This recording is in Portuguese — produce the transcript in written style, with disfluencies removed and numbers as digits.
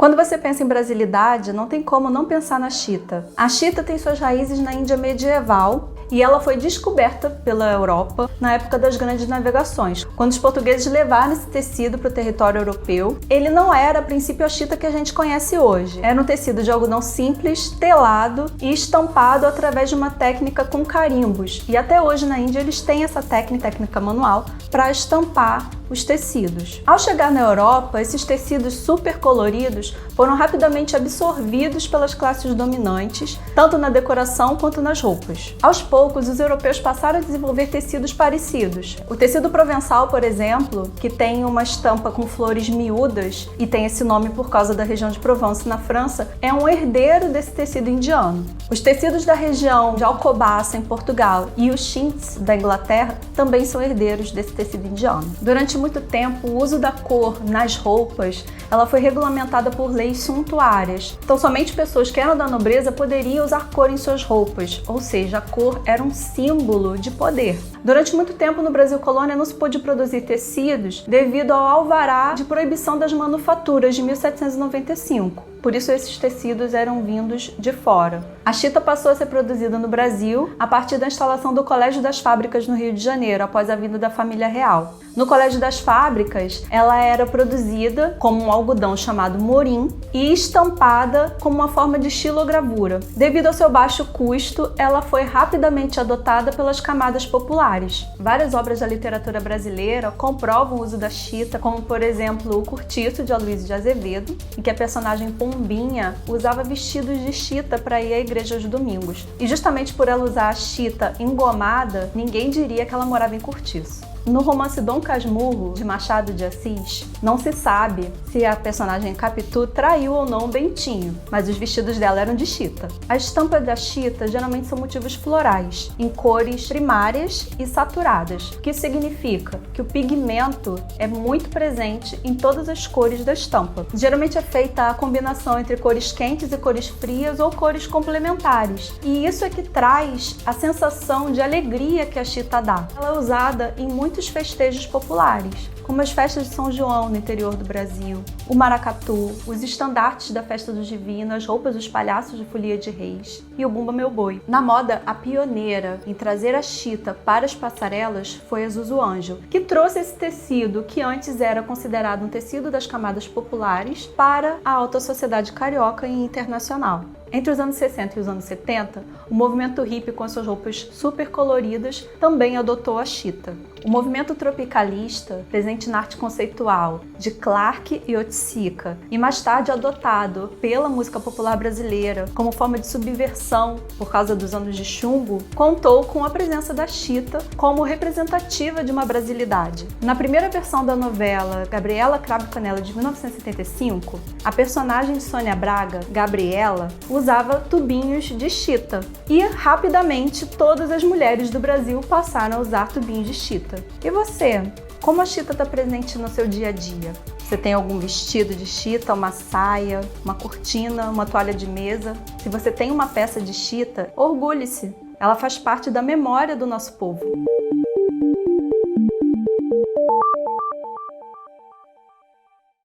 Quando você pensa em brasilidade, não tem como não pensar na chita. A chita tem suas raízes na Índia medieval e ela foi descoberta pela Europa na época das grandes navegações. Quando os portugueses levaram esse tecido para o território europeu, ele não era, a princípio, a chita que a gente conhece hoje. Era um tecido de algodão simples, telado e estampado através de uma técnica com carimbos. E até hoje na Índia eles têm essa técnica manual para estampar os tecidos. Ao chegar na Europa, esses tecidos super coloridos foram rapidamente absorvidos pelas classes dominantes, tanto na decoração quanto nas roupas. Aos poucos, os europeus passaram a desenvolver tecidos parecidos. O tecido provençal, por exemplo, que tem uma estampa com flores miúdas e tem esse nome por causa da região de Provence, na França, é um herdeiro desse tecido indiano. Os tecidos da região de Alcobaça, em Portugal, e os chintz, da Inglaterra, também são herdeiros desse tecido indiano. Durante muito tempo, o uso da cor nas roupas, ela foi regulamentada por leis suntuárias. Então, somente pessoas que eram da nobreza poderiam usar cor em suas roupas, ou seja, a cor era um símbolo de poder. Durante muito tempo no Brasil colônia não se pôde produzir tecidos devido ao alvará de proibição das manufaturas de 1795. Por isso esses tecidos eram vindos de fora. A chita passou a ser produzida no Brasil a partir da instalação do Colégio das Fábricas no Rio de Janeiro, após a vinda da família real. No Colégio das Fábricas, ela era produzida como um algodão chamado morim e estampada como uma forma de xilogravura. Devido ao seu baixo custo, ela foi rapidamente adotada pelas camadas populares. Várias obras da literatura brasileira comprovam o uso da chita, como por exemplo o Curtiço, de Aloysio de Azevedo, em que a personagem Pombinha usava vestidos de chita para ir à igreja aos domingos. E justamente por ela usar a chita engomada, ninguém diria que ela morava em Curtiço. No romance Dom Casmurro, de Machado de Assis, não se sabe se a personagem Capitu traiu ou não Bentinho, mas os vestidos dela eram de chita. A estampa da chita geralmente são motivos florais, em cores primárias e saturadas, que significa que o pigmento é muito presente em todas as cores da estampa. Geralmente é feita a combinação entre cores quentes e cores frias ou cores complementares, e isso é que traz a sensação de alegria que a chita dá. Ela é usada em muitos festejos populares, como as festas de São João no interior do Brasil, o maracatu, os estandartes da festa do Divino, as roupas dos palhaços de folia de reis e o Bumba Meu Boi. Na moda, a pioneira em trazer a chita para as passarelas foi a Zuzu Angel, que trouxe esse tecido que antes era considerado um tecido das camadas populares para a alta sociedade carioca e internacional. Entre os anos 60 e os anos 70, o movimento hippie, com as suas roupas super coloridas, também adotou a chita. O movimento tropicalista, presente na arte conceitual de Clark e Oiticica, e mais tarde adotado pela música popular brasileira como forma de subversão por causa dos anos de chumbo, contou com a presença da chita como representativa de uma brasilidade. Na primeira versão da novela Gabriela Cravo e Canela, de 1975, a personagem de Sônia Braga, Gabriela, usava tubinhos de chita. E rapidamente todas as mulheres do Brasil passaram a usar tubinhos de chita. E você? Como a chita está presente no seu dia a dia? Você tem algum vestido de chita, uma saia, uma cortina, uma toalha de mesa? Se você tem uma peça de chita, orgulhe-se! Ela faz parte da memória do nosso povo.